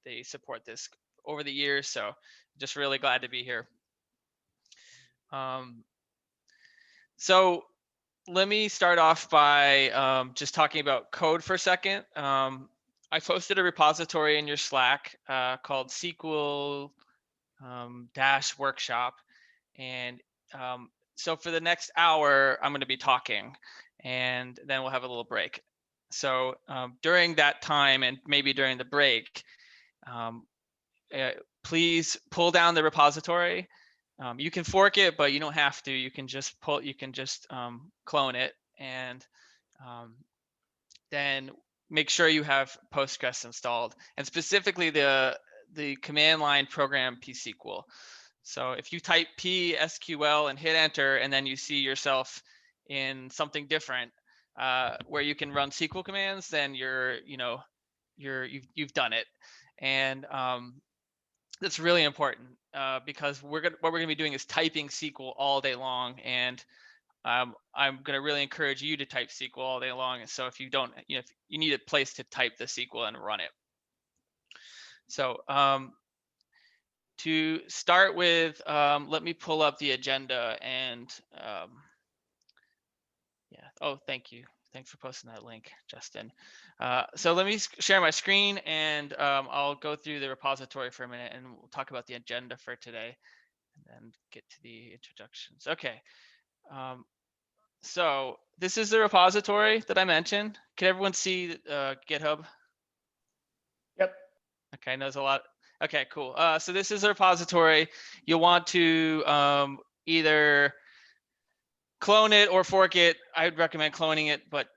they support this over the years. So just really glad to be here. So let me start off by just talking about code for a second. I posted a repository in your Slack called SQL dash workshop. And so for the next hour, I'm going to be talking, and then we'll have a little break. So during that time, and maybe during the break, please pull down the repository. You can fork it, but you don't have to. You can just clone it, and then make sure you have Postgres installed, and specifically the command line program pSQL. So if you type pSQL and hit enter, and then you see yourself in something different where you can run SQL commands, then you've done it. And that's really important because what we're gonna be doing is typing SQL all day long, and I'm gonna really encourage you to type SQL all day long. And so if you don't, if you need a place to type the SQL and run it. So to start with, let me pull up the agenda and yeah. Oh, thank you. Thanks for posting that link, Justin. So let me share my screen, and I'll go through the repository for a minute, and we'll talk about the agenda for today, and then get to the introductions. Okay. So this is the repository that I mentioned. Can everyone see GitHub? Yep. Okay, there's a lot. Okay, cool. So this is a repository. You'll want to either clone it or fork it. I would recommend cloning it, but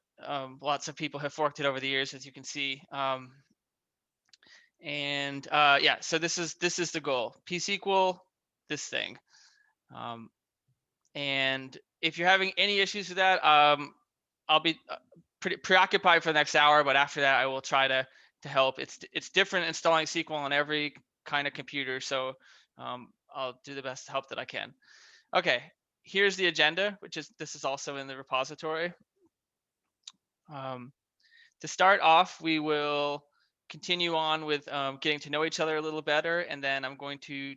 lots of people have forked it over the years, as you can see. Yeah, so this is the goal. pSQL, this thing. And if you're having any issues with that, I'll be pretty preoccupied for the next hour, but after that, I will try to help. It's different installing SQL on every kind of computer, so I'll do the best help that I can. Okay, here's the agenda, this is also in the repository. To start off, we will continue on with getting to know each other a little better, and then I'm going to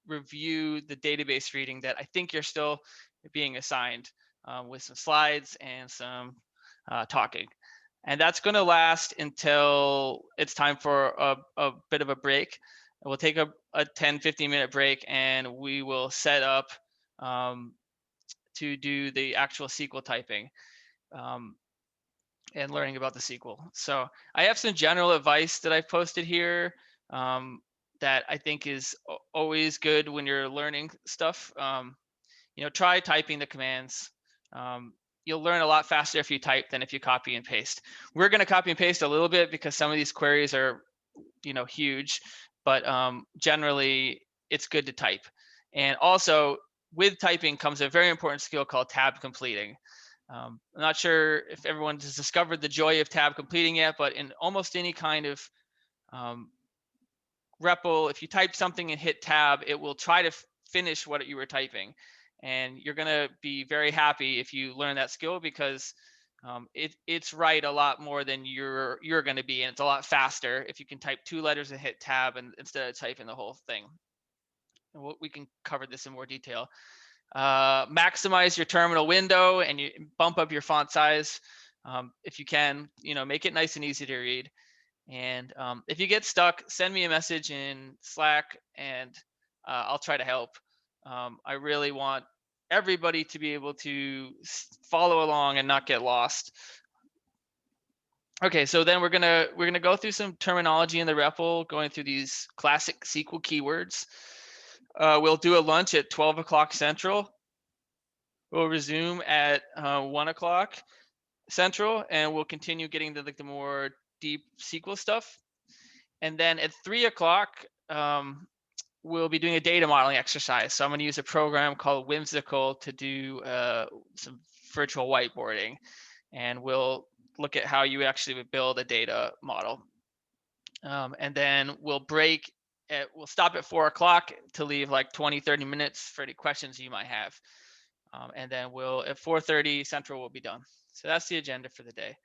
review the database reading that I think you're still being assigned with some slides and some talking. And that's going to last until it's time for a bit of a break. We'll take a 10-15 minute break, and we will set up to do the actual SQL typing and learning about the SQL. So I have some general advice that I've posted here that I think is always good when you're learning stuff. Try typing the commands. You'll learn a lot faster if you type than if you copy and paste. We're going to copy and paste a little bit because some of these queries are, huge, but generally it's good to type. And also with typing comes a very important skill called tab completing. I'm not sure if everyone has discovered the joy of tab completing yet, but in almost any kind of REPL, if you type something and hit tab, it will try to finish what you were typing. And you're going to be very happy if you learn that skill, because it's right a lot more than you're going to be, and it's a lot faster if you can type 2 letters and hit tab instead of typing the whole thing. And we can cover this in more detail. Maximize your terminal window, and you bump up your font size if you can. Make it nice and easy to read. And if you get stuck, send me a message in Slack, and I'll try to help. I really want everybody to be able to follow along and not get lost. Okay, so then we're gonna go through some terminology in the REPL, going through these classic SQL keywords. We'll do a lunch at 12 o'clock Central. We'll resume at 1 o'clock Central, and we'll continue getting to the more deep SQL stuff. And then at 3 o'clock, we'll be doing a data modeling exercise. So I'm going to use a program called Whimsical to do some virtual whiteboarding, and we'll look at how you actually would build a data model. And then we'll stop at 4 o'clock to leave like 20-30 minutes for any questions you might have. And then at 4:30 Central, we'll be done. So that's the agenda for the day.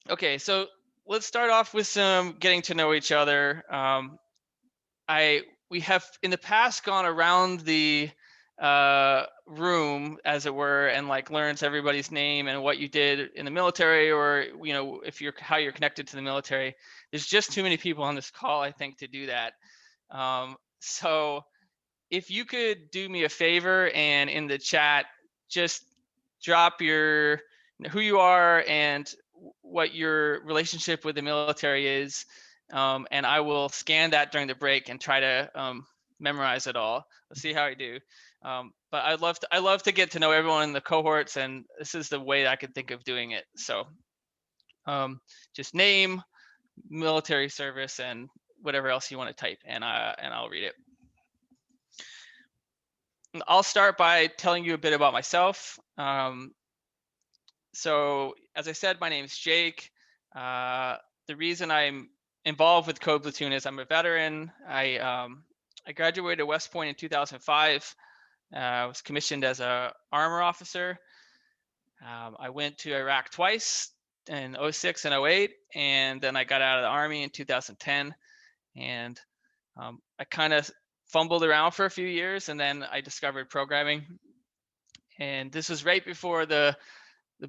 Okay, so let's start off with some getting to know each other. We have in the past gone around the room, as it were, and like learns everybody's name and what you did in the military, or if you're how you're connected to the military. There's just too many people on this call, I think, to do that. So if you could do me a favor and in the chat just drop your who you are and what your relationship with the military is, and I will scan that during the break and try to memorize it all. Let's see how I do. But I love to get to know everyone in the cohorts, and this is the way I could think of doing it. So just name, military service, and whatever else you want to type, and I'll read it. I'll start by telling you a bit about myself. So as I said, my name is Jake. The reason I'm involved with Code Platoon is I'm a veteran. I graduated at West Point in 2005. I was commissioned as a armor officer. I went to Iraq twice in 06 and 08, and then I got out of the Army in 2010. And I kind of fumbled around for a few years, and then I discovered programming. And this was right before the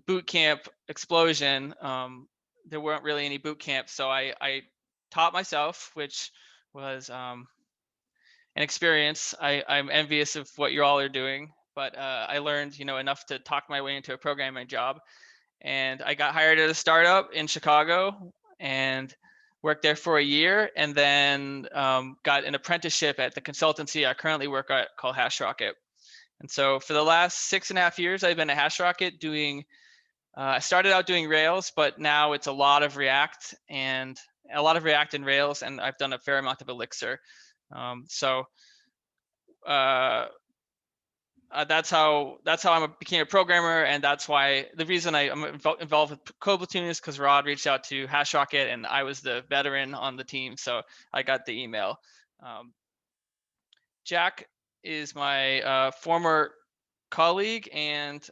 boot camp explosion. There weren't really any boot camps, so I taught myself, which was an experience. I'm envious of what you all are doing, but I learned enough to talk my way into a programming job. And I got hired at a startup in Chicago and worked there for a year, and then got an apprenticeship at the consultancy I currently work at called Hashrocket. And so for the last 6.5 years, I've been at Hashrocket doing, I started out doing Rails, but now it's a lot of React and Rails, and I've done a fair amount of Elixir. That's how I became a programmer, and that's why the reason I'm involved with Code Platoon is because Rod reached out to Hashrocket, and I was the veteran on the team, so I got the email. Jack is my former colleague, and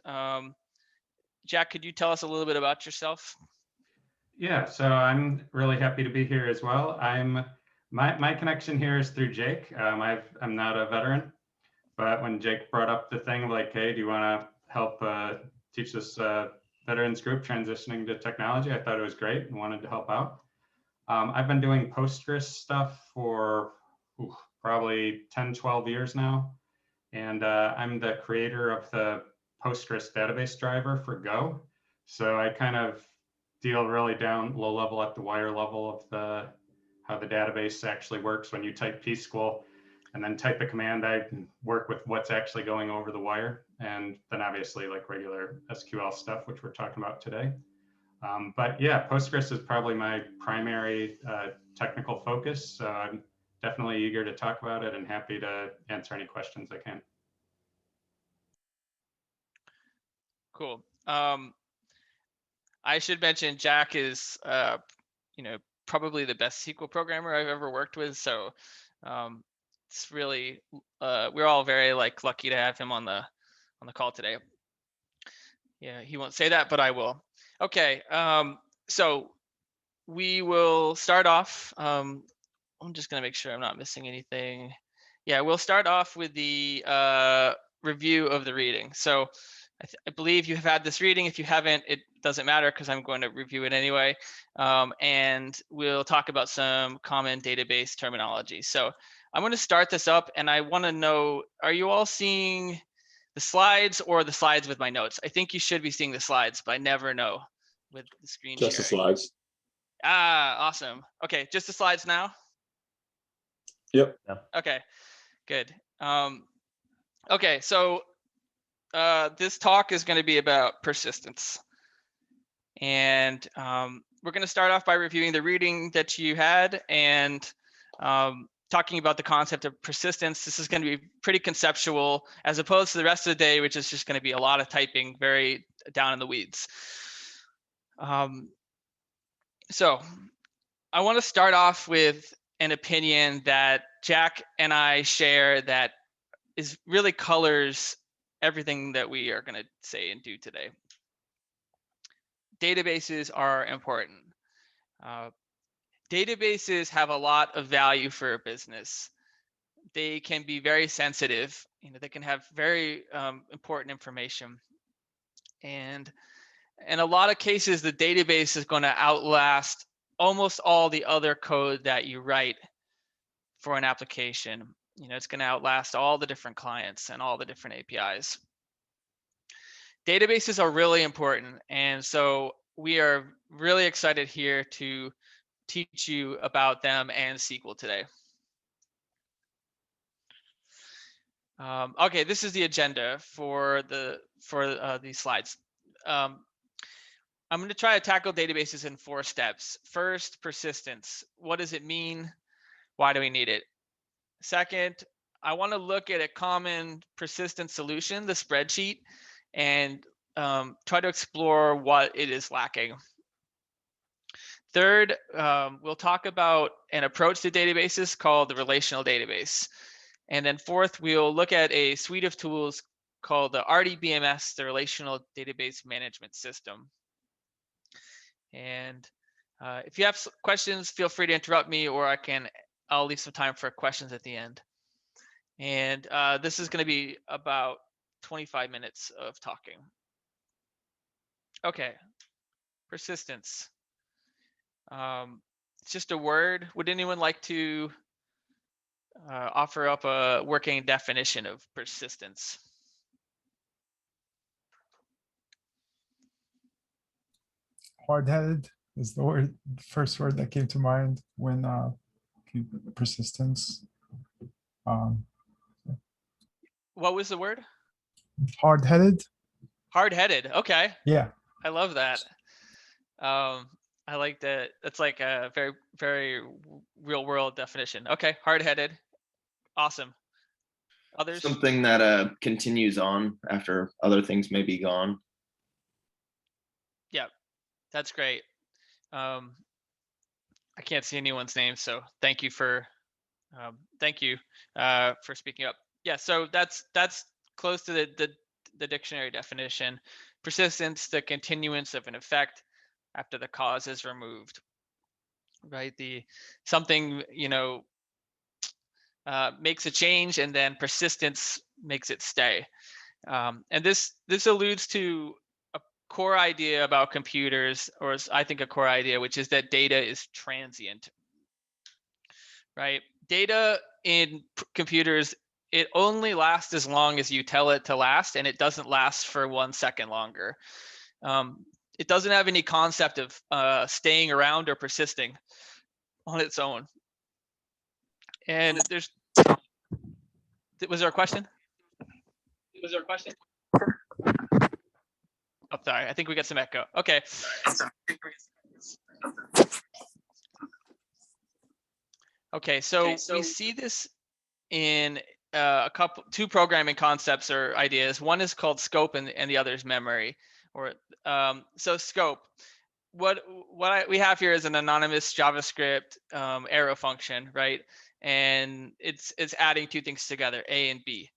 Jack, could you tell us a little bit about yourself? Yeah, so I'm really happy to be here as well. My connection here is through Jake. I'm not a veteran, but when Jake brought up the thing of like, hey, do you want to help teach this veterans group transitioning to technology? I thought it was great and wanted to help out. I've been doing Postgres stuff for probably 10, 12 years now. And I'm the creator of the Postgres database driver for Go. So I kind of deal really down low level at the wire level of how the database actually works when you type psql and then type a command. I work with what's actually going over the wire, and then obviously like regular SQL stuff, which we're talking about today. But yeah, Postgres is probably my primary technical focus. So I'm definitely eager to talk about it and happy to answer any questions I can. Cool. I should mention Jack is, probably the best SQL programmer I've ever worked with. So it's really, we're all very lucky to have him on the call today. Yeah, he won't say that, but I will. Okay, so we will start off. I'm just gonna make sure I'm not missing anything. Yeah, we'll start off with the review of the reading. So I believe you have had this reading. If you haven't, it doesn't matter because I'm going to review it anyway. And we'll talk about some common database terminology. So I'm going to start this up, and I want to know, are you all seeing the slides or the slides with my notes? I think you should be seeing the slides, but I never know with the screen Just sharing. the slides. Ah, awesome. Okay, just the slides now? Yep. Okay, good. Okay, so this talk is going to be about persistence. And we're going to start off by reviewing the reading that you had and talking about the concept of persistence. This is going to be pretty conceptual as opposed to the rest of the day, which is just going to be a lot of typing, very down in the weeds. So I want to start off with an opinion that Jack and I share that is really colors everything that we are going to say and do today. Databases are important. Databases have a lot of value for a business. They can be very sensitive. They can have very important information. And in a lot of cases, the database is going to outlast almost all the other code that you write for an application. It's going to outlast all the different clients and all the different APIs. Databases are really important. And so we are really excited here to teach you about them and SQL today. Okay, this is the agenda for these slides. I'm going to try to tackle databases in 4 steps. First, persistence. What does it mean? Why do we need it? Second, I want to look at a common persistent solution, the spreadsheet, and try to explore what it is lacking. Third, we'll talk about an approach to databases called the relational database. And then fourth, we'll look at a suite of tools called the RDBMS, the Relational Database Management System. And if you have questions, feel free to interrupt me, or I'll leave some time for questions at the end. And this is going to be about 25 minutes of talking. Okay, persistence. It's just a word. Would anyone like to offer up a working definition of persistence? Hard-headed is the first word that came to mind when persistence. What was the word? Hard-headed. Hard-headed. Okay. Yeah. I love that. I like that. That's like a very, very real world definition. Okay. Hard-headed. Awesome. Others? Something that continues on after other things may be gone. Yeah, that's great. I can't see anyone's name, so thank you for speaking up. Yeah, so that's close to the dictionary definition. Persistence, the continuance of an effect after the cause is removed. Right? Something makes a change, and then persistence makes it stay. And this alludes to a core idea about computers, or I think a core idea, which is that data is transient. Right? Data in computers, it only lasts as long as you tell it to last, and it doesn't last for 1 second longer. It doesn't have any concept of staying around or persisting on its own. And was there a question? Oh, sorry, I think we got some echo. Okay. Okay, so we see this in two programming concepts or ideas. One is called scope, and the other is memory. So scope. What we have here is an anonymous JavaScript arrow function, right? And it's adding 2 things together, A and B.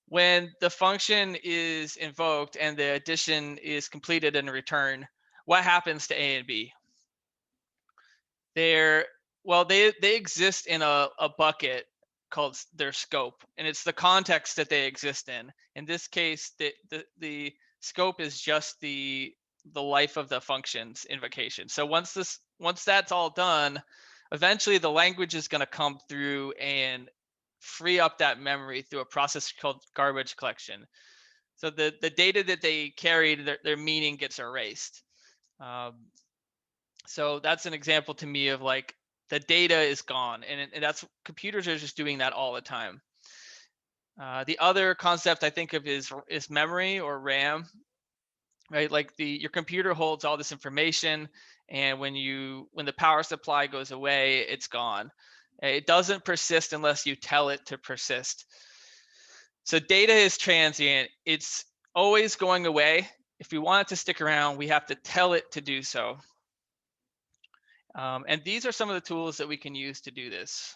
When the function is invoked and the addition is completed and returned, what happens to A and B? They exist in a bucket called their scope, and it's the context that they exist in. In this case, the scope is just the life of the function's invocation. So once that's all done, eventually the language is going to come through and free up that memory through a process called garbage collection. So the data that they carried, their meaning gets erased. So that's an example to me of like the data is gone, and that's computers are just doing that all the time. The other concept I think of is memory or RAM, right? Like your computer holds all this information, and when the power supply goes away, it's gone. It doesn't persist unless you tell it to persist. So data is transient. It's always going away. If we want it to stick around, we have to tell it to do so. And these are some of the tools that we can use to do this.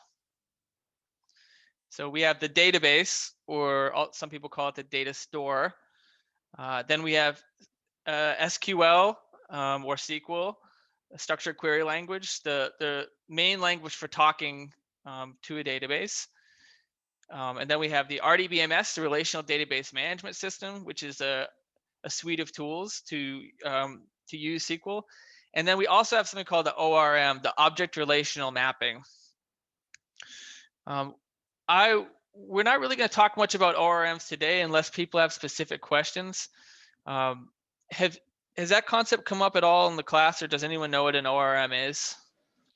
So we have the database, or some people call it the data store. Then we have SQL or SQL. structured query language, the main language for talking to a database. And then we have the RDBMS, the Relational Database Management System, which is a suite of tools to use SQL. And then we also have something called the ORM, the Object Relational Mapping. We're not really going to talk much about ORMs today unless people have specific questions. Has that concept come up at all in the class, or does anyone know what an ORM is?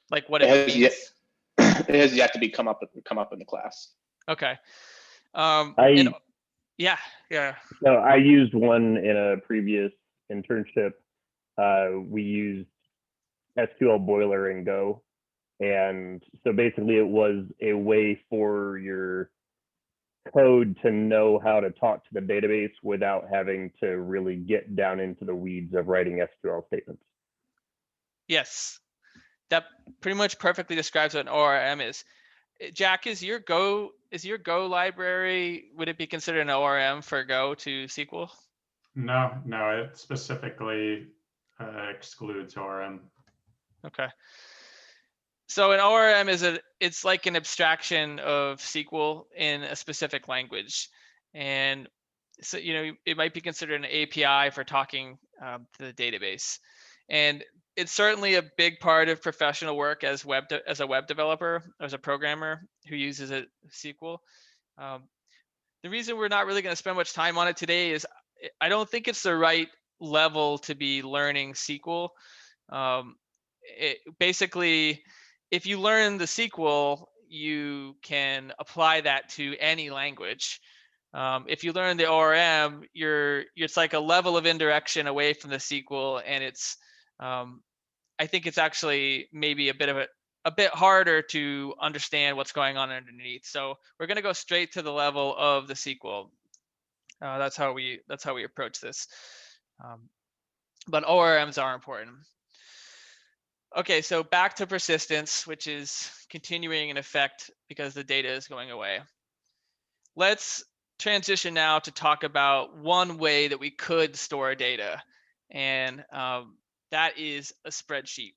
Like what it means? It has yet to come up in the class. Okay. Yeah. So I used one in a previous internship. We used SQL Boiler and Go. And so basically it was a way for your code to know how to talk to the database without having to really get down into the weeds of writing SQL statements. Yes, that pretty much perfectly describes what an ORM is. Jack, is your Go library, would it be considered an ORM for Go to SQL? No, it specifically excludes ORM. Okay. So an ORM it's like an abstraction of SQL in a specific language. And so, it might be considered an API for talking to the database. And it's certainly a big part of professional work as a web developer, as a programmer who uses a SQL. The reason we're not really going to spend much time on it today is I don't think it's the right level to be learning SQL. Basically, if you learn the SQL, you can apply that to any language. If you learn the ORM, it's like a level of indirection away from the SQL, and it's I think it's actually maybe a bit harder to understand what's going on underneath. So we're going to go straight to the level of the SQL. That's how we approach this. But ORMs are important. Okay, so back to persistence, which is continuing in effect because the data is going away. Let's transition now to talk about one way that we could store data, and that is a spreadsheet.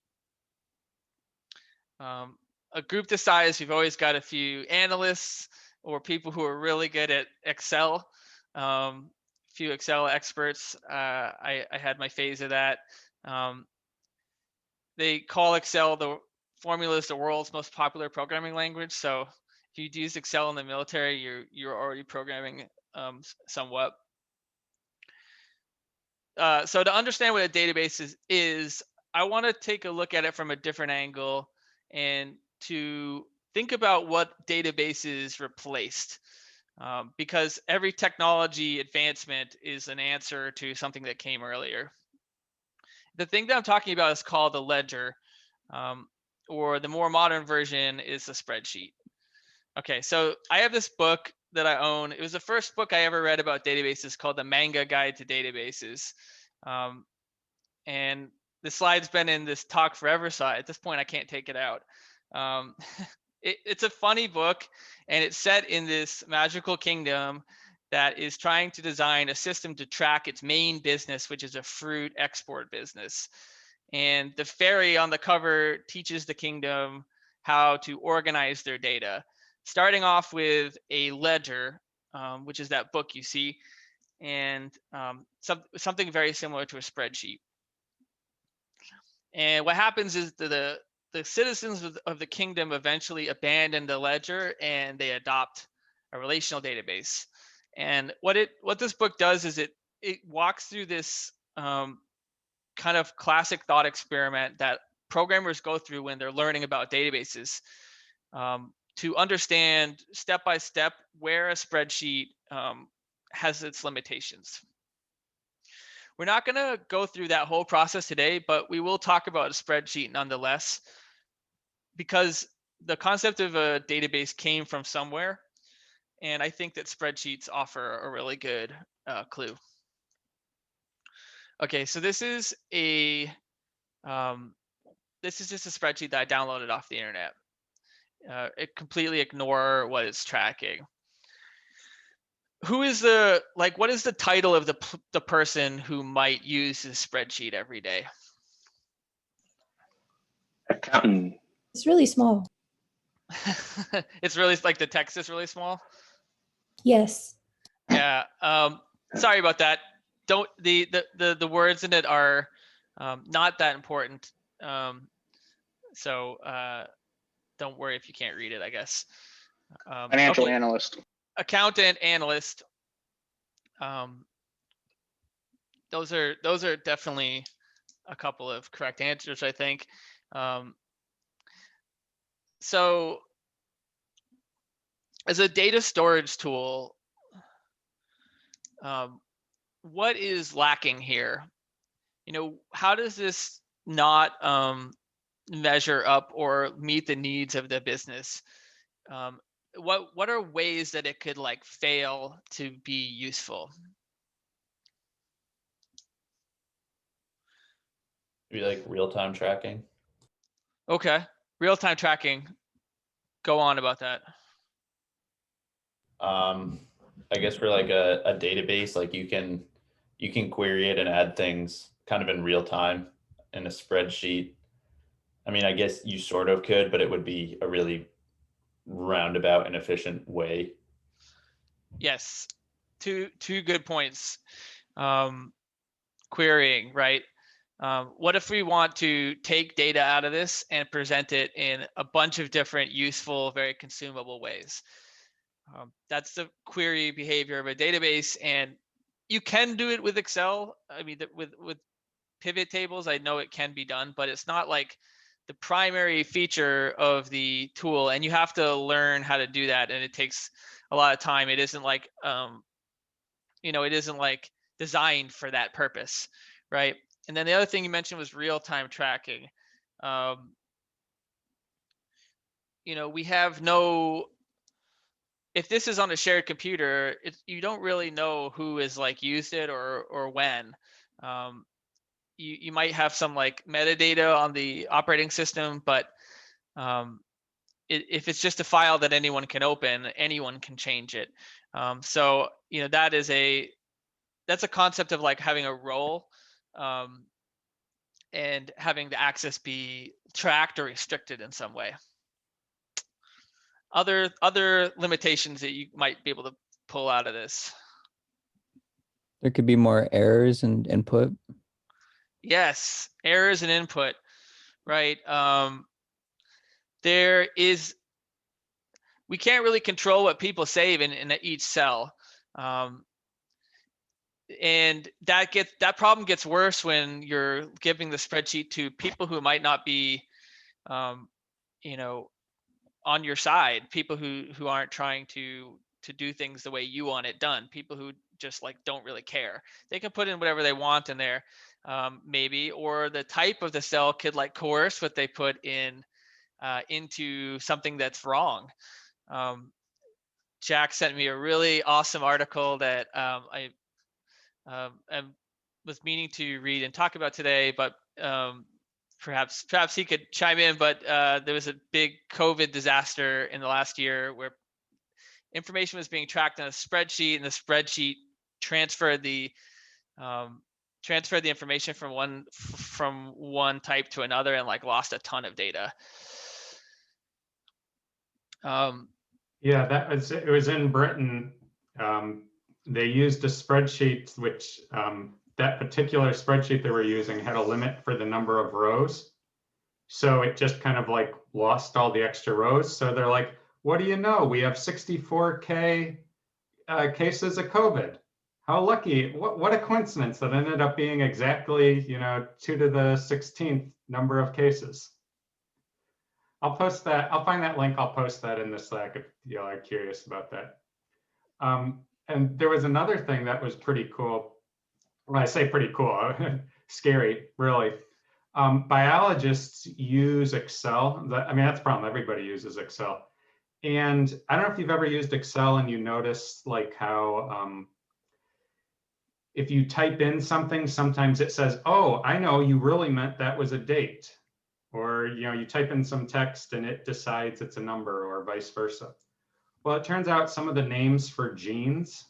A group this size, we've always got a few analysts or people who are really good at Excel, few Excel experts. I had my phase of that. They call Excel the world's most popular programming language. So if you'd used Excel in the military, you're already programming somewhat. So to understand what a database is, I want to take a look at it from a different angle and to think about what databases replaced. Because every technology advancement is an answer to something that came earlier. The thing that I'm talking about is called a ledger, or the more modern version is a spreadsheet. Okay, so I have this book that I own. It was the first book I ever read about databases, called The Manga Guide to Databases. And the slide's been in this talk forever, so at this point I can't take it out. It's a funny book, and it's set in this magical kingdom that is trying to design a system to track its main business, which is a fruit export business. And the fairy on the cover teaches the kingdom how to organize their data, starting off with a ledger, which is that book you see, and something very similar to a spreadsheet. And what happens is the citizens of the kingdom eventually abandon the ledger and they adopt a relational database. And what this book does is it walks through this kind of classic thought experiment that programmers go through when they're learning about databases, to understand step by step where a spreadsheet has its limitations. We're not going to go through that whole process today, but we will talk about a spreadsheet nonetheless, because the concept of a database came from somewhere. And I think that spreadsheets offer a really good clue. Okay, so this is just a spreadsheet that I downloaded off the internet. It completely ignore what it's tracking. What is the title of the person who might use this spreadsheet every day? Accountant. It's really small. It's really like the text is really small. Yes. Yeah. Sorry about that. Don't the words in it are not that important. So don't worry if you can't read it, I guess. Financial Okay. analyst. Accountant, analyst. Those are definitely a couple of correct answers, I think. So as a data storage tool, what is lacking here? You know, how does this not measure up or meet the needs of the business? What are ways that it could like fail to be useful? Maybe like real-time tracking. Okay, real-time tracking. Go on about that. I guess for like a database, like you can query it and add things kind of in real time in a spreadsheet. I mean, I guess you sort of could, but it would be a really roundabout and efficient way. Yes, two good points. Querying, right? What if we want to take data out of this and present it in a bunch of different useful, very consumable ways? That's the query behavior of a database, and you can do it with Excel. I mean, with pivot tables, I know it can be done, but it's not like the primary feature of the tool, and you have to learn how to do that, and it takes a lot of time. It isn't like it isn't like designed for that purpose, right? And then the other thing you mentioned was real-time tracking. We have no, if this is on a shared computer, you don't really know who is like used it or when. You might have some like metadata on the operating system, but if it's just a file that anyone can open, anyone can change it. So that's a concept of like having a role and having the access be tracked or restricted in some way. Other limitations that you might be able to pull out of this. There could be more errors in input. Yes, errors in input, right? We can't really control what people save in each cell. And that problem gets worse when you're giving the spreadsheet to people who might not be, on your side, people who aren't trying to do things the way you want it done, people who just like don't really care. They can put in whatever they want in there, maybe, or the type of the cell could like coerce what they put in into something that's wrong. Jack sent me a really awesome article that I was meaning to read and talk about today, but perhaps he could chime in. But there was a big COVID disaster in the last year where information was being tracked on a spreadsheet, and the spreadsheet transferred the information from one type to another, and like lost a ton of data. Yeah, it was in Britain. They used a spreadsheet, which that particular spreadsheet they were using had a limit for the number of rows. So it just kind of like lost all the extra rows. So they're like, what do you know? We have 64K cases of COVID. How lucky, what a coincidence that ended up being exactly, 2 to the 16th number of cases. I'll post that. I'll find that link. I'll post that in the Slack if you are curious about that. And there was another thing that was pretty cool. When I say pretty cool, scary, really. Biologists use Excel. That's the problem. Everybody uses Excel. And I don't know if you've ever used Excel and you notice like how if you type in something, sometimes it says, oh, I know you really meant that was a date. Or you type in some text and it decides it's a number, or vice versa. Well, it turns out some of the names for genes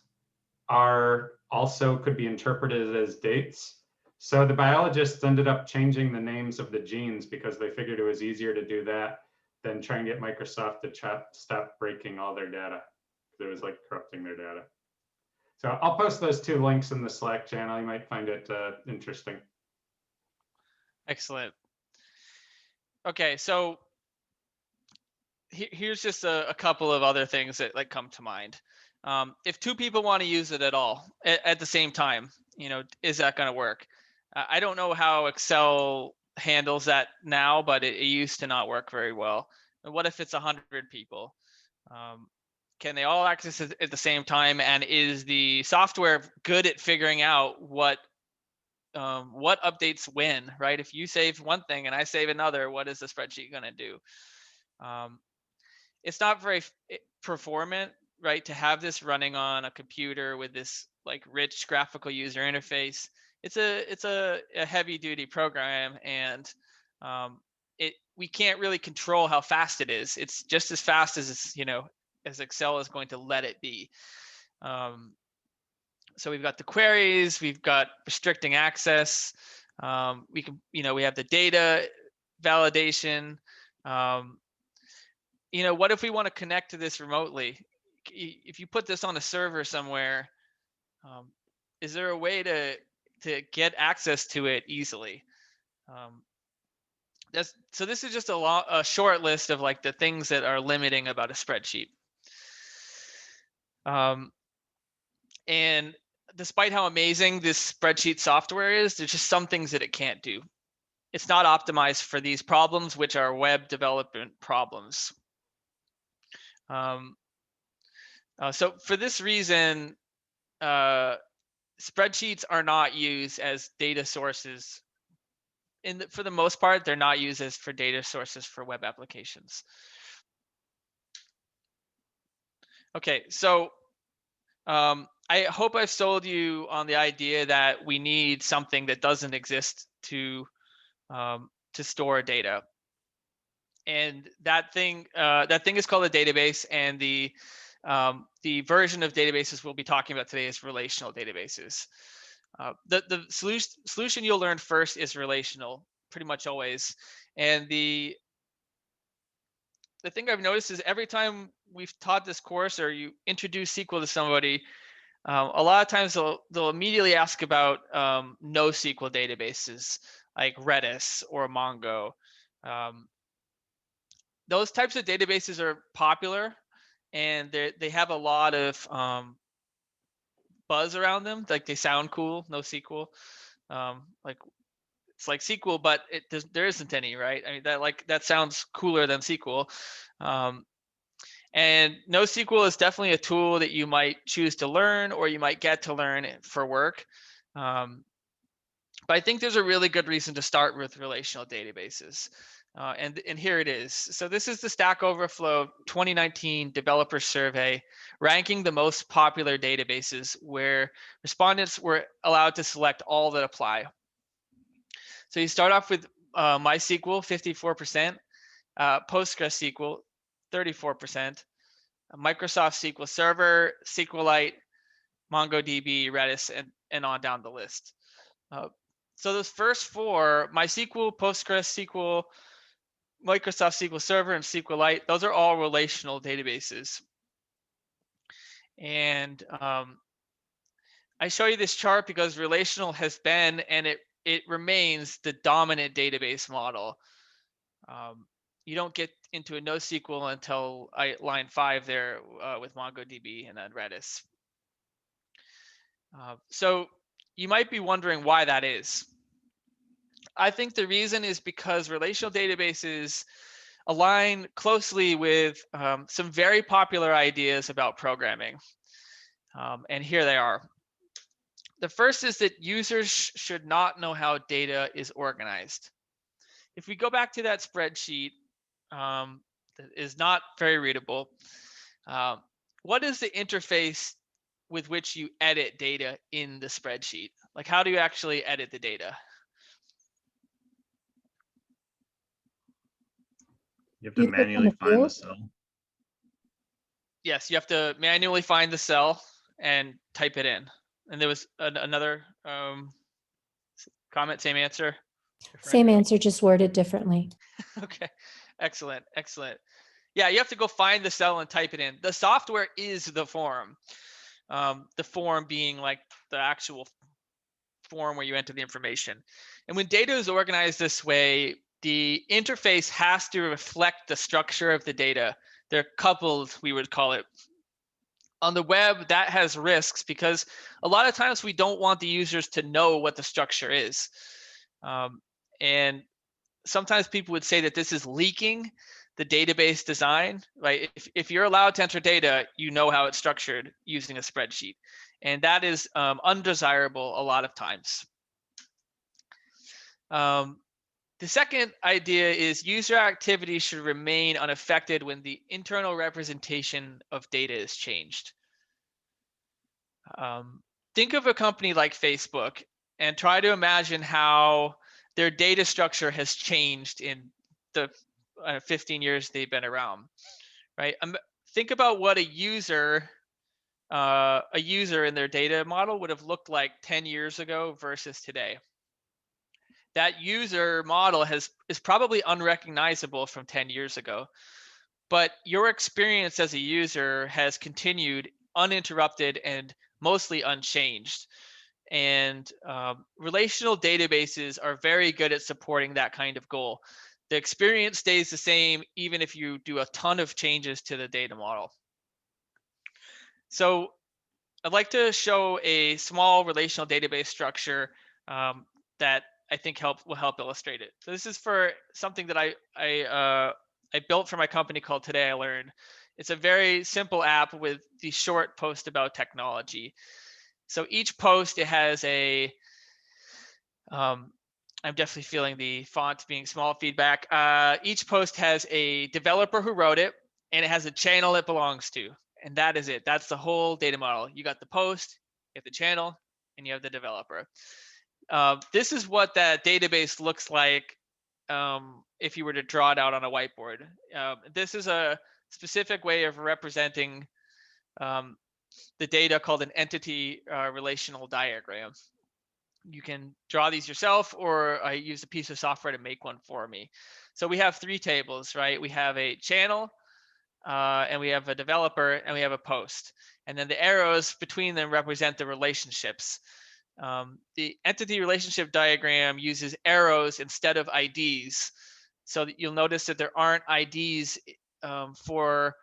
are also could be interpreted as dates. So the biologists ended up changing the names of the genes because they figured it was easier to do that than try and get Microsoft to stop breaking all their data. It was like corrupting their data. So I'll post those 2 links in the Slack channel. You might find it interesting. Excellent. Okay, so here's just a couple of other things that like come to mind. If 2 people want to use it at all at the same time, you know, is that going to work? I don't know how Excel handles that now, but it used to not work very well. And what if it's 100 people? Can they all access it at the same time? And is the software good at figuring out what updates when, right? If you save one thing and I save another, what is the spreadsheet going to do? It's not very performant, right, to have this running on a computer with this like rich graphical user interface. It's a heavy duty program, and we can't really control how fast it is. It's just as fast as it's, you know, as Excel is going to let it be. So we've got the queries, we've got restricting access. We can, you know, we have the data validation. You know, what if we want to connect to this remotely? If you put this on a server somewhere, is there a way to get access to it easily? So this is just a short list of like the things that are limiting about a spreadsheet. And despite how amazing this spreadsheet software is, there's just some things that it can't do. It's not optimized for these problems, which are web development problems. So for this reason, spreadsheets are not used as data sources. For the most part, they're not used as for data sources for web applications. Okay, so I hope I've sold you on the idea that we need something that doesn't exist to store data. And that thing is called a database, and the version of databases we'll be talking about today is relational databases. The solution you'll learn first is relational, pretty much always. And the thing I've noticed is every time we've taught this course or you introduce SQL to somebody, a lot of times they'll immediately ask about NoSQL databases like Redis or Mongo. Those types of databases are popular, and they have a lot of buzz around them. Like they sound cool, NoSQL. Like it's like SQL, but there isn't any, right? I mean, that sounds cooler than SQL. And NoSQL is definitely a tool that you might choose to learn, or you might get to learn for work. But I think there's a really good reason to start with relational databases. And here it is. So this is the Stack Overflow 2019 developer survey ranking the most popular databases, where respondents were allowed to select all that apply. So you start off with MySQL, 54%, PostgreSQL, 34%, Microsoft SQL Server, SQLite, MongoDB, Redis, and on down the list. So those first 4, MySQL, PostgreSQL, Microsoft SQL Server, and SQLite, those are all relational databases. And I show you this chart because relational has been, and it remains, the dominant database model. You don't get into a NoSQL until line 5 there with MongoDB and then Redis. So you might be wondering why that is. I think the reason is because relational databases align closely with some very popular ideas about programming. And here they are. The first is that users should not know how data is organized. If we go back to that spreadsheet, that is not very readable. What is the interface with which you edit data in the spreadsheet? Like, how do you actually edit the data? You have to manually find the cell. Yes, you have to manually find the cell and type it in. And there was another Comment, same answer? Same answer, just worded differently. Okay, excellent, excellent. Yeah, you have to go find the cell and type it in. The software is the form. The form being like the actual form where you enter the information. And when data is organized this way, the interface has to reflect the structure of the data. They're coupled, we would call it. On the web, that has risks because a lot of times we don't want the users to know what the structure is. And sometimes people would say that this is leaking the database design, right? If you're allowed to enter data, you know how it's structured using a spreadsheet. And that is undesirable a lot of times. The second idea is user activity should remain unaffected when the internal representation of data is changed. Think of a company like Facebook and try to imagine how their data structure has changed in the 15 years they've been around, right? Think about what a user in their data model would have looked like 10 years ago versus today. That user model is probably unrecognizable from 10 years ago, but your experience as a user has continued uninterrupted and mostly unchanged. And relational databases are very good at supporting that kind of goal. The experience stays the same even if you do a ton of changes to the data model. So I'd like to show a small relational database structure that I think will help illustrate it. So this is for something that I built for my company called Today I Learned. It's a very simple app with the short post about technology. So each post, it has a, I'm definitely feeling the font being small feedback. Each post has a developer who wrote it, and it has a channel it belongs to. And that is it. That's the whole data model. You got the post, you have the channel, and you have the developer. This is what that database looks like if you were to draw it out on a whiteboard. This is a specific way of representing the data called an entity relational diagram. You can draw these yourself, or I use a piece of software to make one for me. So we have three tables, right? We have a channel, and we have a developer, and we have a post. And then the arrows between them represent the relationships. The entity relationship diagram uses arrows instead of IDs. So you'll notice that there aren't IDs for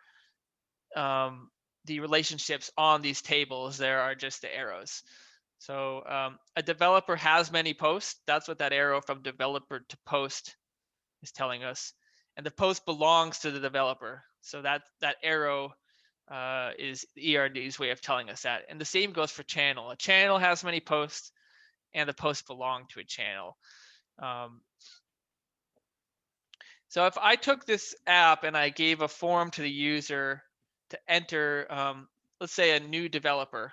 the relationships on these tables. There are just the arrows. So a developer has many posts. That's what that arrow from developer to post is telling us. And the post belongs to the developer. So that arrow is the ERD's way of telling us that. And the same goes for channel. A channel has many posts, and the posts belong to a channel. So if I took this app and I gave a form to the user to enter, let's say a new developer.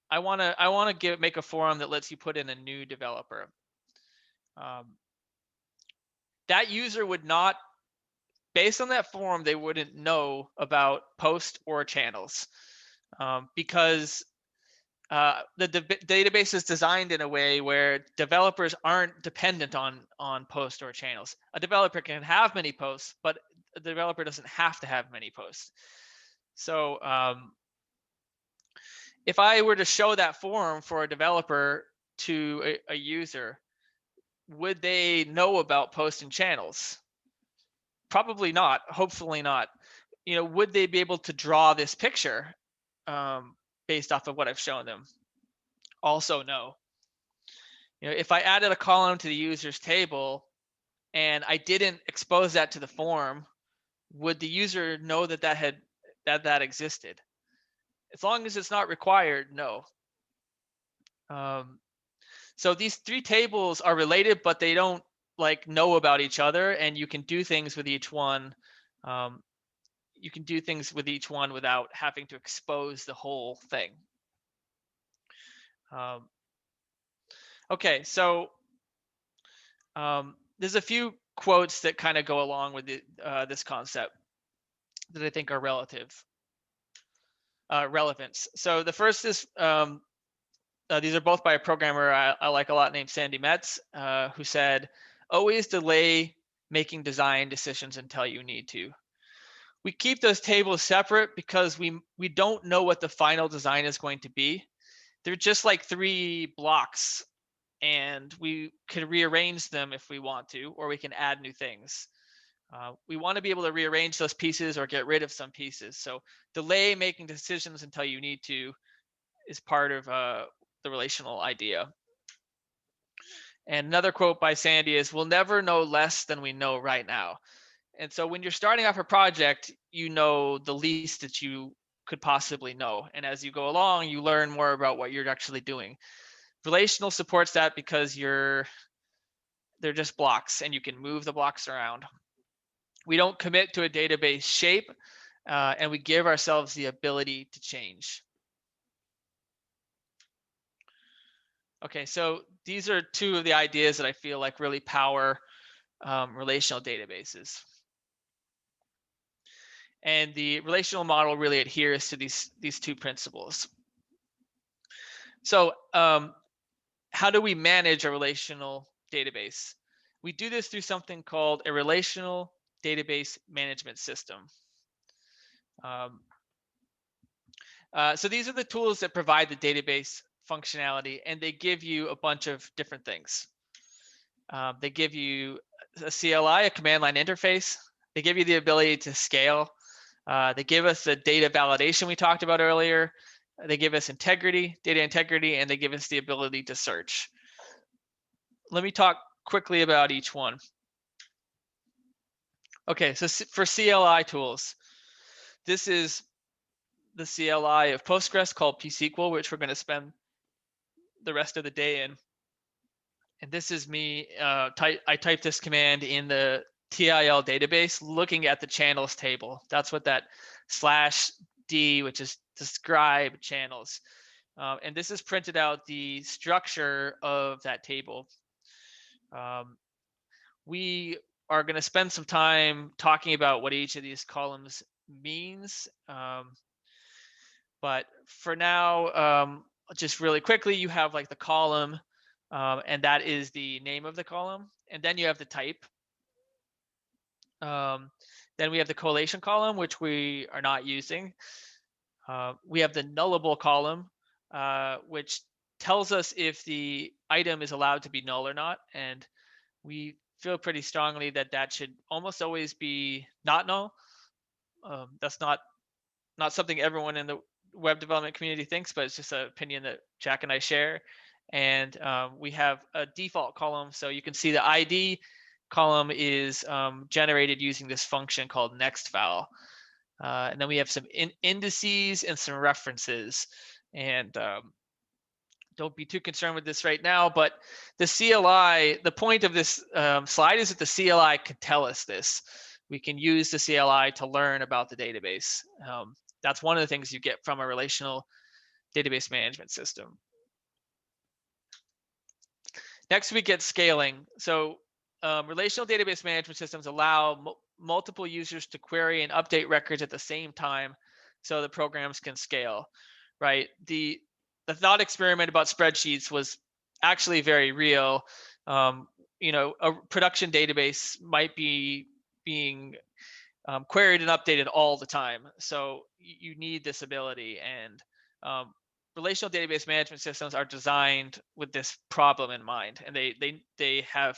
I want to make a form that lets you put in a new developer. That user would not, based on that form, they wouldn't know about posts or channels because the database is designed in a way where developers aren't dependent on posts or channels. A developer can have many posts, but a developer doesn't have to have many posts. So if I were to show that form for a developer to a user, would they know about posts and channels? Probably not. Hopefully not. Would they be able to draw this picture based off of what I've shown them? Also, no. If I added a column to the user's table and I didn't expose that to the form, would the user know that that existed? As long as it's not required, no. So these three tables are related, but they don't know about each other, and you can do things with each one. You can do things with each one without having to expose the whole thing. Okay, so there's a few quotes that kind of go along with this concept that I think are relevance. So the first is these are both by a programmer I like a lot named Sandy Metz, who said, always delay making design decisions until you need to. We keep those tables separate because we don't know what the final design is going to be. They're just like 3 blocks, and we could rearrange them if we want to, or we can add new things. We want to be able to rearrange those pieces or get rid of some pieces. So delay making decisions until you need to is part of the relational idea. And another quote by Sandy is, we'll never know less than we know right now. And so when you're starting off a project, you know the least that you could possibly know. And as you go along, you learn more about what you're actually doing. Relational supports that because they're just blocks and you can move the blocks around. We don't commit to a database shape, and we give ourselves the ability to change. Okay, so these are 2 of the ideas that I feel like really power relational databases. And the relational model really adheres to these 2 principles. So how do we manage a relational database? We do this through something called a relational database management system. So these are the tools that provide the database functionality, and they give you a bunch of different things. They give you a CLI, a command line interface. They give you the ability to scale. They give us the data validation we talked about earlier. They give us integrity, data integrity, and they give us the ability to search. Let me talk quickly about each one. Okay, so for CLI tools, this is the CLI of Postgres called pSQL, which we're going to spend the rest of the day in. And this is me, I typed this command in the TIL database looking at the channels table. That's what that /D, which is describe channels. And this has printed out the structure of that table. We are going to spend some time talking about what each of these columns means. But for now, just really quickly, you have like the column, and that is the name of the column. And then you have the type. Then we have the collation column, which we are not using. We have the nullable column, which tells us if the item is allowed to be null or not. And we feel pretty strongly that that should almost always be not null. That's not something everyone in the web development community thinks, but it's just an opinion that Jack and I share. And we have a default column. So you can see the ID column is generated using this function called nextval. And then we have some indices and some references. And don't be too concerned with this right now, but the CLI, the point of this slide is that the CLI can tell us this. We can use the CLI to learn about the database. That's one of the things you get from a relational database management system. Next, we get scaling. So relational database management systems allow multiple users to query and update records at the same time so the programs can scale, right? The thought experiment about spreadsheets was actually very real. You know, a production database might be being queried and updated all the time. So you need this ability, and relational database management systems are designed with this problem in mind, and they have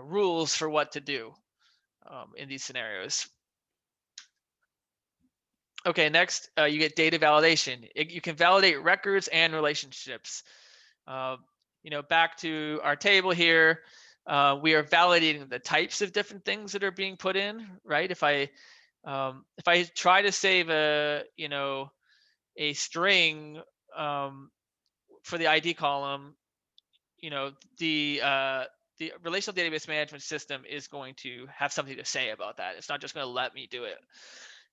rules for what to do in these scenarios. Okay, next you get data validation. You can validate records and relationships. You know, back to our table here, we are validating the types of different things that are being put in, right? If I try to save a string for the ID column, you know, the relational database management system is going to have something to say about that. It's not just going to let me do it.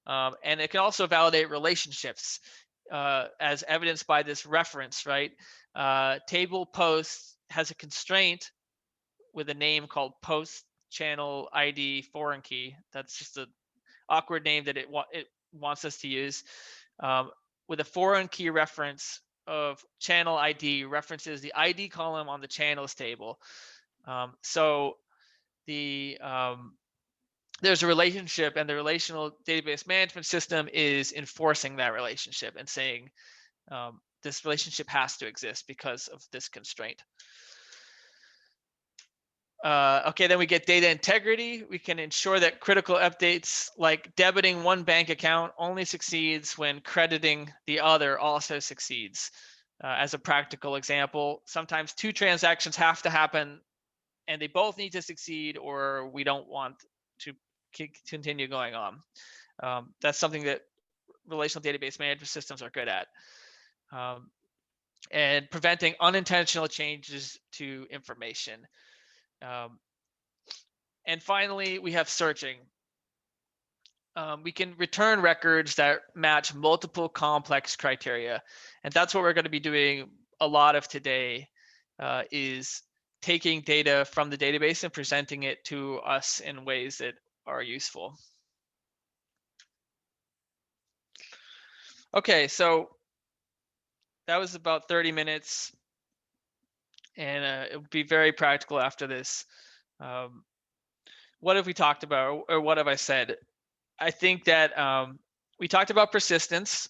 And it can also validate relationships as evidenced by this reference, right? Table post has a constraint with a name called post channel ID foreign key. That's just an awkward name that it wants us to use. With a foreign key reference, of channel ID references the ID column on the channels table. So there's a relationship, and the relational database management system is enforcing that relationship and saying this relationship has to exist because of this constraint. Okay, then we get data integrity. We can ensure that critical updates like debiting one bank account only succeeds when crediting the other also succeeds. As a practical example, sometimes two transactions have to happen and they both need to succeed, or we don't want to continue going on. That's something that relational database management systems are good at. And preventing unintentional changes to information. And finally, we have searching. We can return records that match multiple complex criteria. And that's what we're going to be doing a lot of today, is taking data from the database and presenting it to us in ways that are useful. Okay, so that was about 30 minutes. And it will be very practical after this. What have we talked about, or what have I said? I think that we talked about persistence,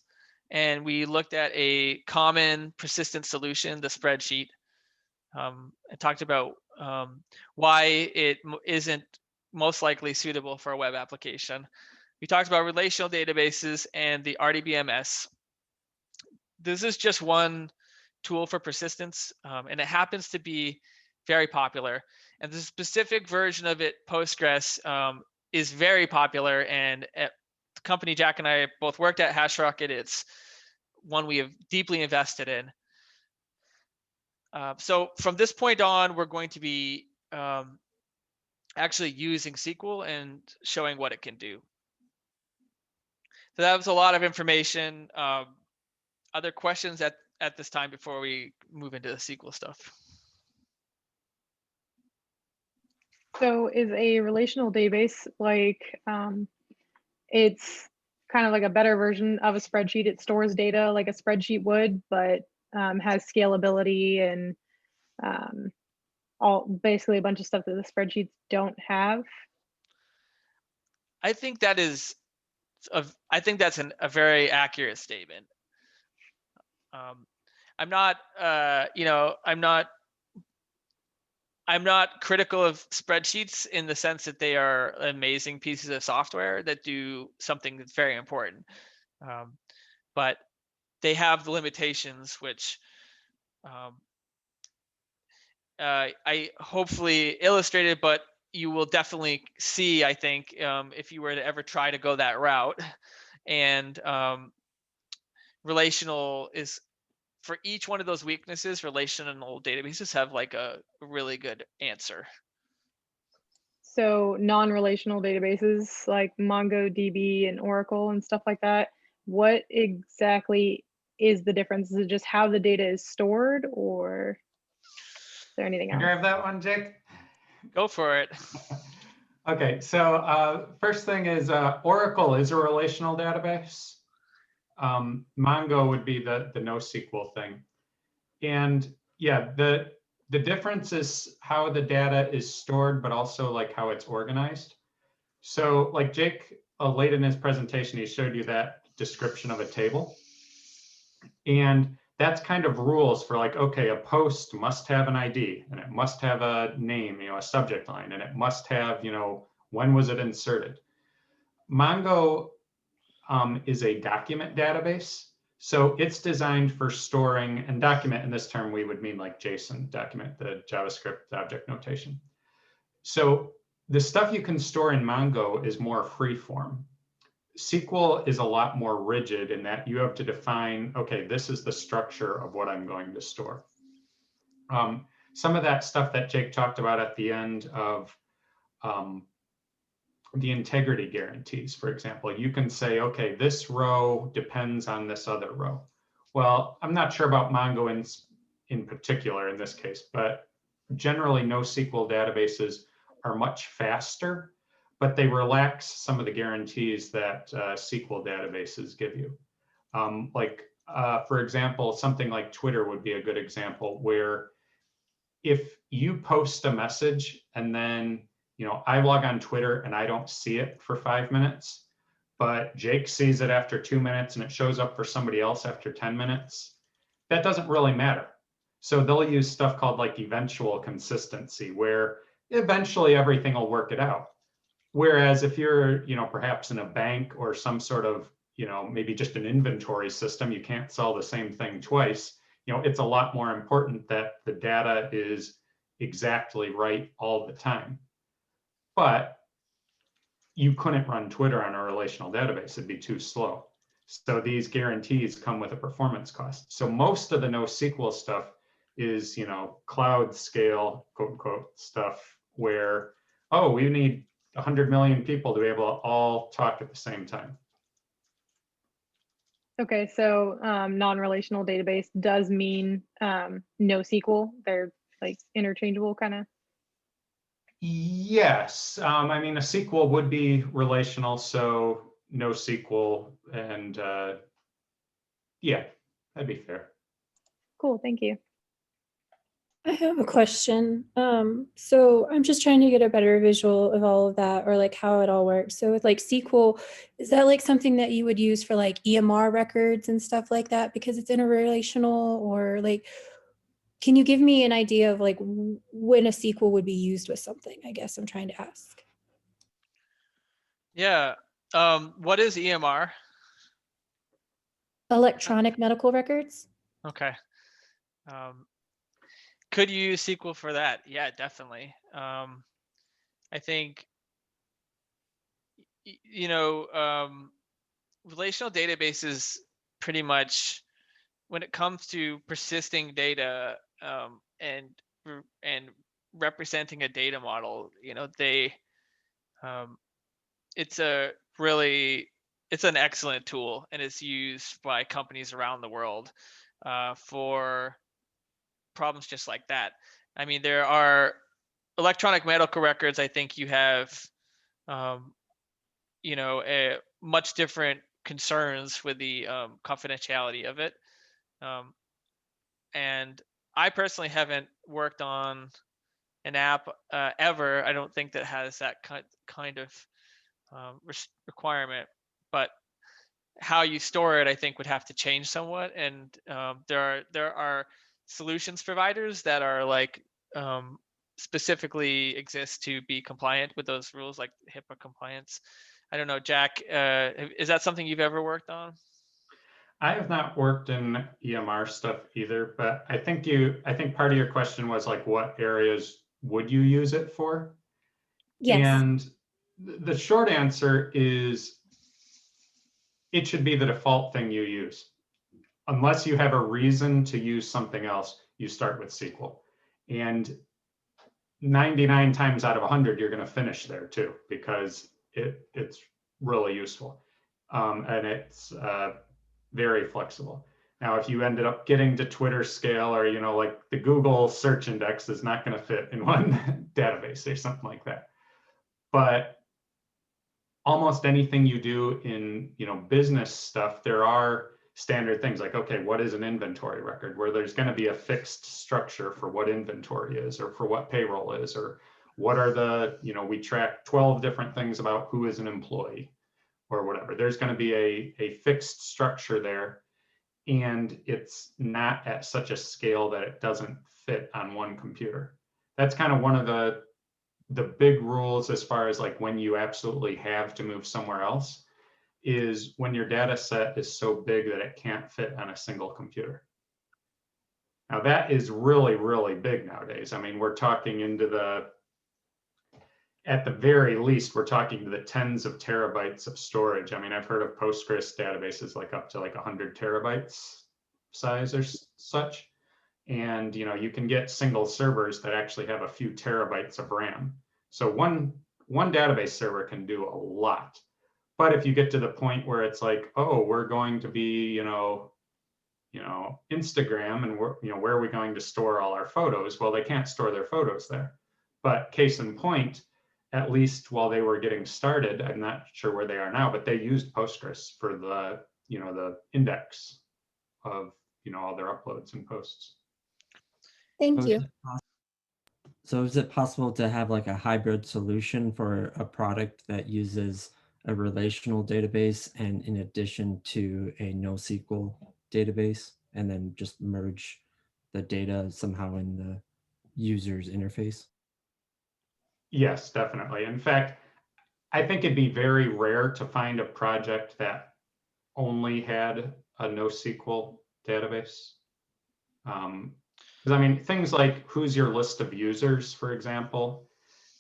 and we looked at a common persistent solution, the spreadsheet. I talked about why it isn't most likely suitable for a web application. We talked about relational databases and the RDBMS. This is just one tool for persistence, and it happens to be very popular. And the specific version of it, Postgres, is very popular. And at the company Jack and I both worked at, Hashrocket, it's one we have deeply invested in. So from this point on, we're going to be actually using SQL and showing what it can do. So that was a lot of information. Other questions at this time before we move into the SQL stuff? So is a relational database like, it's kind of like a better version of a spreadsheet. It stores data like a spreadsheet would, but has scalability and basically a bunch of stuff that the spreadsheets don't have. I think that is, I think that's a very accurate statement. I'm not, I'm not critical of spreadsheets in the sense that they are amazing pieces of software that do something that's very important. But they have the limitations, which I hopefully illustrated, but you will definitely see, I think, if you were to ever try to go that route. And relational is, for each one of those weaknesses, relational databases have like a really good answer. So non-relational databases like MongoDB and Oracle and stuff like that, what exactly is the difference? Is it just how the data is stored, or is there anything else? Grab that one, Jake. Go for it. Okay, so first thing is Oracle is a relational database. Mongo would be the NoSQL thing. And yeah, the difference is how the data is stored, but also like how it's organized. So like Jake, late in his presentation, he showed you that description of a table. And that's kind of rules for like, okay, a post must have an ID, and it must have a name, a subject line, and it must have, when was it inserted? Mongo is a document database. So it's designed for storing, and document in this term, we would mean like JSON document, the JavaScript object notation. So the stuff you can store in Mongo is more free form. SQL is a lot more rigid in that you have to define, okay, this is the structure of what I'm going to store. Some of that stuff that Jake talked about at the end of the integrity guarantees, for example, you can say, okay, this row depends on this other row. Well, I'm not sure about Mongo in particular in this case, but generally NoSQL databases are much faster, but they relax some of the guarantees that SQL databases give you. Like for example, something like Twitter would be a good example, where if you post a message and then, I log on Twitter and I don't see it for 5 minutes, but Jake sees it after 2 minutes and it shows up for somebody else after 10 minutes, that doesn't really matter. So they'll use stuff called like eventual consistency, where eventually everything will work it out. Whereas if you're, perhaps in a bank or some sort of, maybe just an inventory system, you can't sell the same thing twice. It's a lot more important that the data is exactly right all the time. But you couldn't run Twitter on a relational database, it'd be too slow. So these guarantees come with a performance cost. So most of the NoSQL stuff is, cloud scale, quote unquote, stuff where, oh, we need 100 million people to be able to all talk at the same time. Okay, so non-relational database does mean NoSQL. They're like interchangeable kind of. Yes, I mean, a SQL would be relational, so NoSQL, and yeah, that'd be fair. Cool, thank you. I have a question. So I'm just trying to get a better visual of all of that, or like how it all works. So with like SQL, is that like something that you would use for like EMR records and stuff like that because it's interrelational, or like, can you give me an idea of like when a SQL would be used with something? I guess I'm trying to ask. Yeah. What is EMR? Electronic medical records? Okay. Could you use SQL for that? Yeah, definitely. I think, relational databases pretty much, when it comes to persisting data and representing a data model, it's an excellent tool, and it's used by companies around the world for problems just like that. I mean, there are electronic medical records. I think you have, a much different concerns with the confidentiality of it. And I personally haven't worked on an app ever. I don't think that has that kind of requirement, but how you store it, I think, would have to change somewhat. And there are solutions providers that are like specifically exist to be compliant with those rules, like HIPAA compliance. I don't know, Jack, is that something you've ever worked on? I have not worked in EMR stuff either, but I think part of your question was like, what areas would you use it for? Yes. And the short answer is it should be the default thing you use. Unless you have a reason to use something else, you start with SQL. And 99 times out of 100, you're going to finish there too, because it's really useful. And it's very flexible. Now, if you ended up getting to Twitter scale, or, like the Google search index is not going to fit in one database or something like that. But almost anything you do in, business stuff, there are standard things like, okay, what is an inventory record, where there's going to be a fixed structure for what inventory is, or for what payroll is, or what are the, we track 12 different things about who is an employee or whatever. There's going to be a fixed structure there, and it's not at such a scale that it doesn't fit on one computer. That's kind of one of the big rules as far as like when you absolutely have to move somewhere else, is when your data set is so big that it can't fit on a single computer. Now that is really, really big nowadays. I mean, we're talking at the very least, we're talking to the tens of terabytes of storage. I mean, I've heard of Postgres databases like up to like 100 terabytes size or such. And, you can get single servers that actually have a few terabytes of RAM. So one database server can do a lot. But if you get to the point where it's like, oh, we're going to be, Instagram, and where are we going to store all our photos? Well, they can't store their photos there. But case in point, at least while they were getting started, I'm not sure where they are now, but they used Postgres for the, the index of, all their uploads and posts. Thank So you. is it So is it possible to have like a hybrid solution for a product that uses a relational database and in addition to a NoSQL database, and then just merge the data somehow in the user's interface? Yes, definitely. In fact, I think it'd be very rare to find a project that only had a NoSQL database. Because I mean, things like who's your list of users, for example,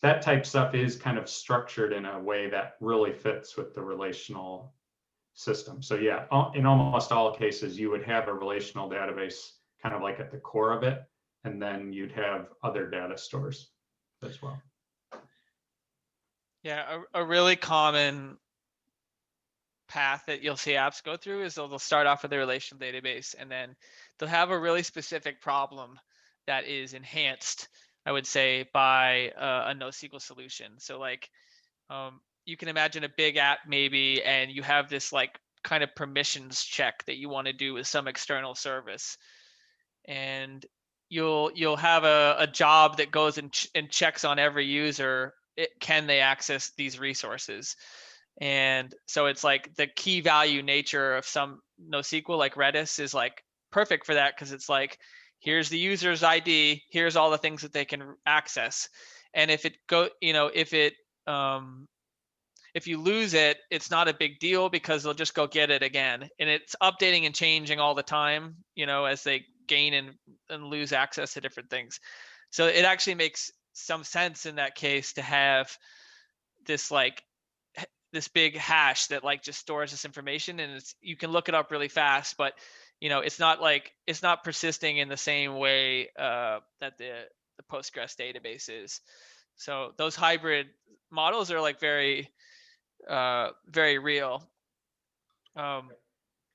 that type stuff is kind of structured in a way that really fits with the relational system. So yeah, in almost all cases, you would have a relational database kind of like at the core of it, and then you'd have other data stores as well. Yeah, a really common path that you'll see apps go through is they'll start off with a relational database, and then they'll have a really specific problem that is enhanced, I would say, by a NoSQL solution. So like you can imagine a big app maybe, and you have this like kind of permissions check that you want to do with some external service, and you'll have a job that goes and checks on every user. Can they access these resources? And so it's like the key value nature of some NoSQL like Redis is like perfect for that, because it's like, here's the user's ID, here's all the things that they can access. And if it if you lose it, it's not a big deal because they'll just go get it again. And it's updating and changing all the time, as they gain and lose access to different things. So it actually makes some sense in that case to have this big hash that like just stores this information, and you can look it up really fast, but it's not persisting in the same way that the Postgres database is. So those hybrid models are like very very real.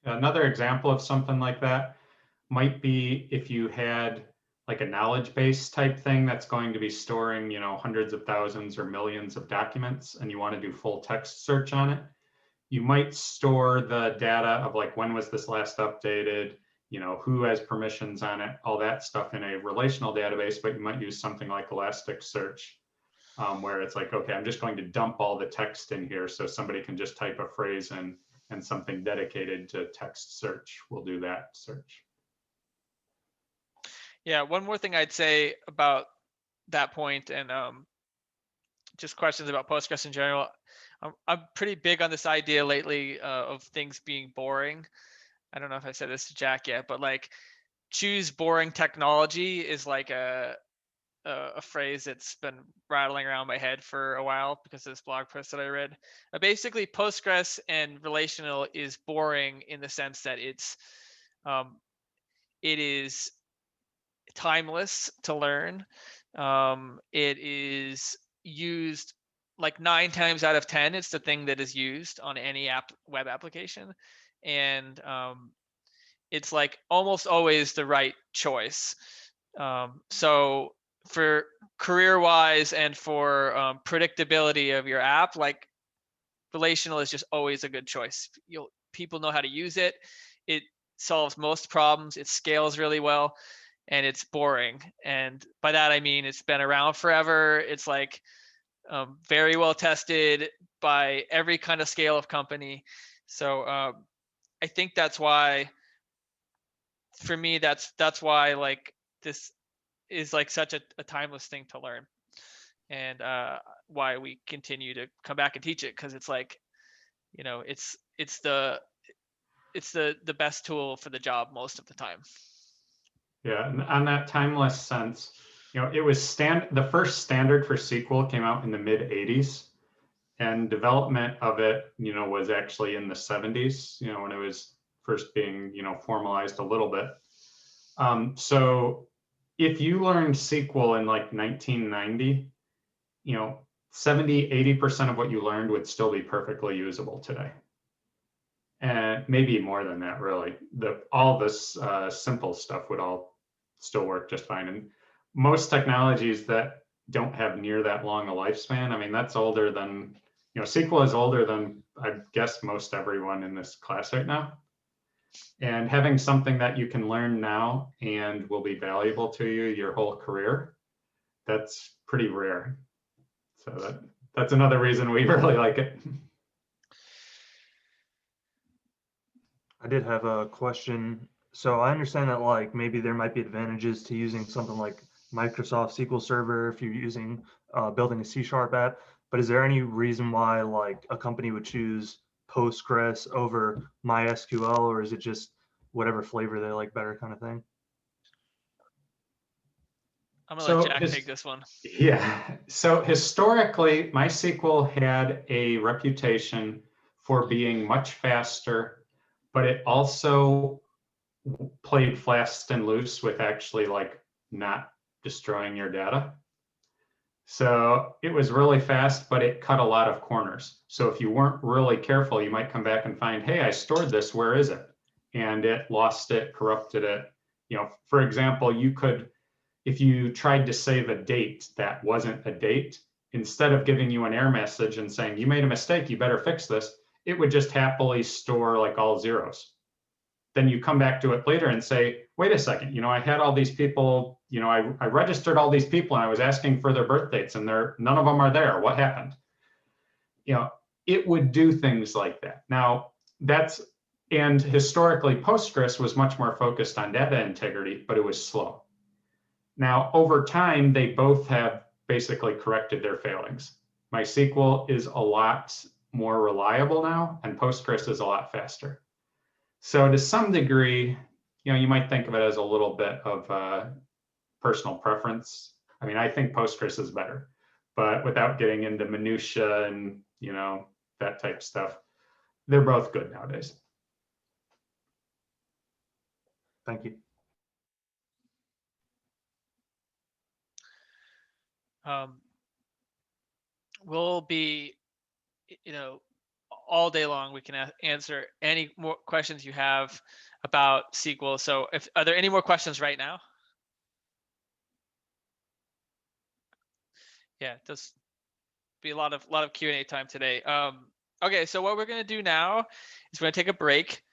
Another example of something like that might be if you had like a knowledge base type thing that's going to be storing, hundreds of thousands or millions of documents, and you want to do full text search on it. You might store the data of like, when was this last updated, who has permissions on it, all that stuff in a relational database, but you might use something like Elasticsearch, where it's like, okay, I'm just going to dump all the text in here so somebody can just type a phrase in, and something dedicated to text search will do that search. Yeah, one more thing I'd say about that point, and just questions about Postgres in general. I'm pretty big on this idea lately of things being boring. I don't know if I said this to Jack yet, but like, choose boring technology is like a phrase that's been rattling around my head for a while because of this blog post that I read. Basically, Postgres and relational is boring in the sense that it is timeless to learn. It is used like 9 times out of 10. It's the thing that is used on any web application, and it's like almost always the right choice. So for career-wise and for predictability of your app, like relational is just always a good choice. People know how to use it. It solves most problems. It scales really well, and it's boring. And by that I mean it's been around forever. It's like very well tested by every kind of scale of company. So I think that's why, for me, that's why like this is like such a timeless thing to learn, and why we continue to come back and teach it, because it's like, it's the best tool for the job most of the time. Yeah, and on that timeless sense, it was the first standard for SQL came out in the mid 80s, and development of it, was actually in the 70s, when it was first being, formalized a little bit. So if you learned SQL in like 1990, 70–80% of what you learned would still be perfectly usable today. And maybe more than that, really. All this simple stuff would all still work just fine. And most technologies that don't have near that long a lifespan, I mean, that's older than, SQL is older than, I guess, most everyone in this class right now. And having something that you can learn now and will be valuable to you your whole career, that's pretty rare. So that's another reason we really like it. I did have a question. So I understand that like maybe there might be advantages to using something like Microsoft SQL Server if you're using building a C# app, but is there any reason why like a company would choose Postgres over MySQL, or is it just whatever flavor they like better kind of thing? I'm gonna let Jack take this one. Yeah. So historically, MySQL had a reputation for being much faster, but it also played fast and loose with actually like not destroying your data. So it was really fast, but it cut a lot of corners. So if you weren't really careful, you might come back and find, hey, I stored this, where is it? And it lost it, corrupted it. You know, for example, you could, if you tried to save a date that wasn't a date, instead of giving you an error message and saying, you made a mistake, you better fix this, it would just happily store like all zeros. Then you come back to it later and say, wait a second, you know, I had all these people, you know, I registered all these people and I was asking for their birth dates and none of them are there. What happened? You know, it would do things like that. Now and historically Postgres was much more focused on data integrity, but it was slow. Now, over time, they both have basically corrected their failings. MySQL is a lot more reliable now, and Postgres is a lot faster. So to some degree, you know, you might think of it as a little bit of personal preference. I mean, I think Postgres is better, but without getting into minutia and, you know, that type of stuff, they're both good nowadays. Thank you. We'll be, you know, all day long. We can answer any more questions you have about SQL. So are there any more questions right now? Yeah, just be a lot of Q&A time today. Okay, so what we're gonna do now is we're gonna take a break.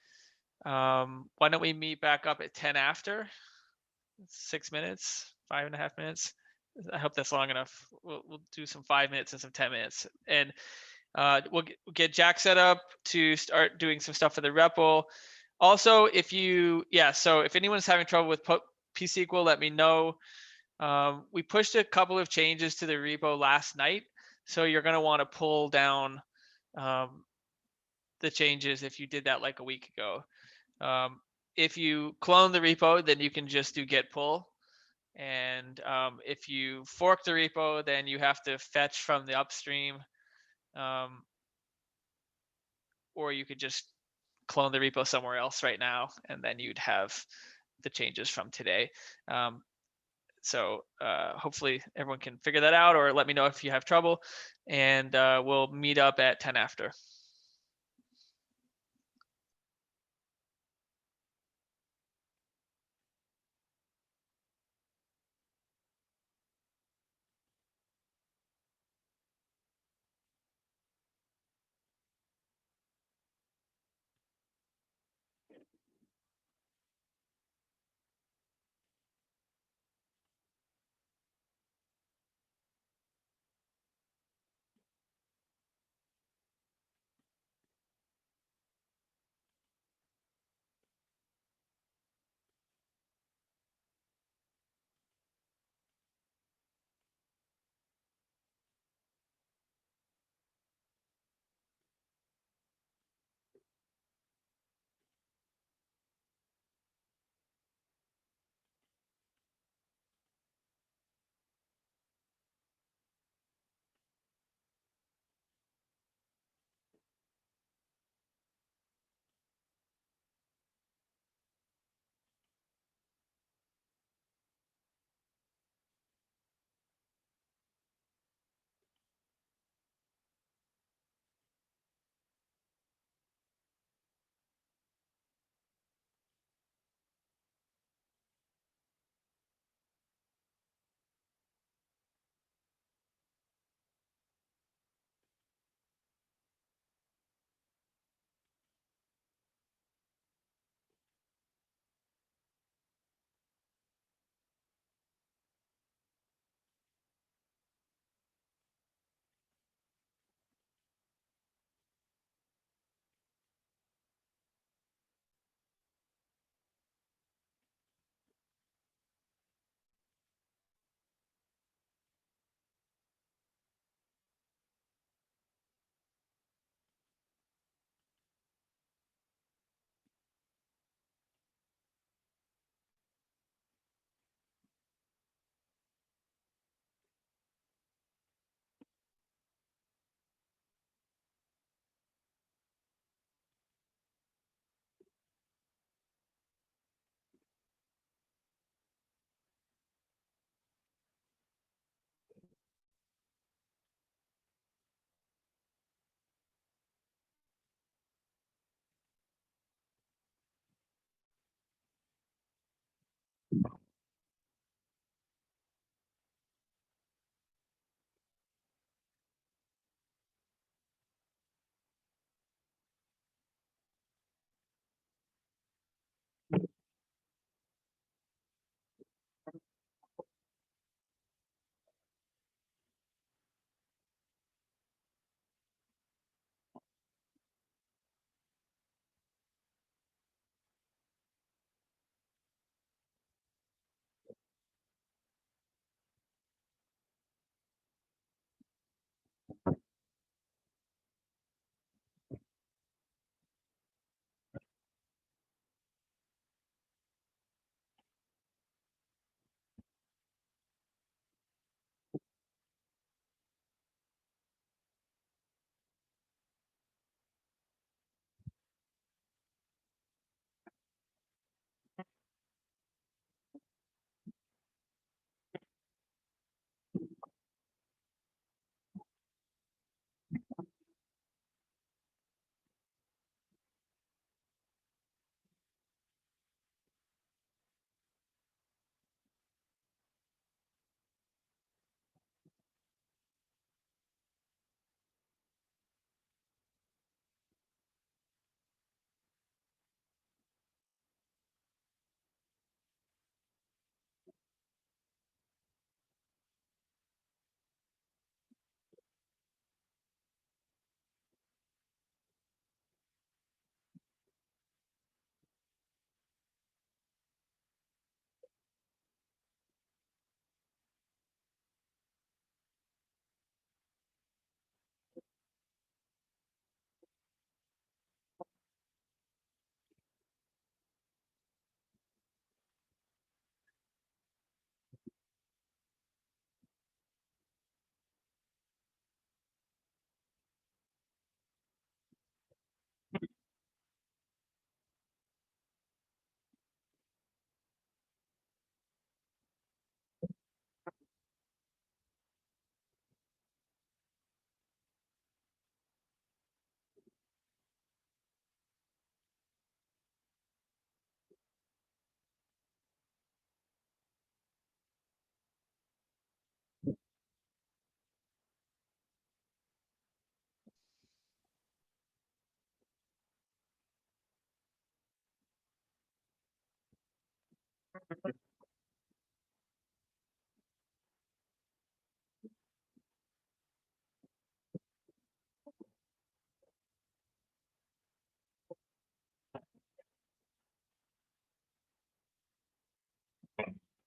Why don't we meet back up at 10 after? 6 minutes, 5.5 minutes. I hope that's long enough. We'll do some 5 minutes and some 10 minutes, and we'll get Jack set up to start doing some stuff for the REPL. Also, if anyone's having trouble with pSQL, let me know. We pushed a couple of changes to the repo last night, so you're going to want to pull down the changes if you did that like a week ago. If you clone the repo, then you can just do git pull. And if you fork the repo, then you have to fetch from the upstream. Or you could just clone the repo somewhere else right now, and then you'd have the changes from today. So hopefully everyone can figure that out, or let me know if you have trouble, and we'll meet up at 10 after.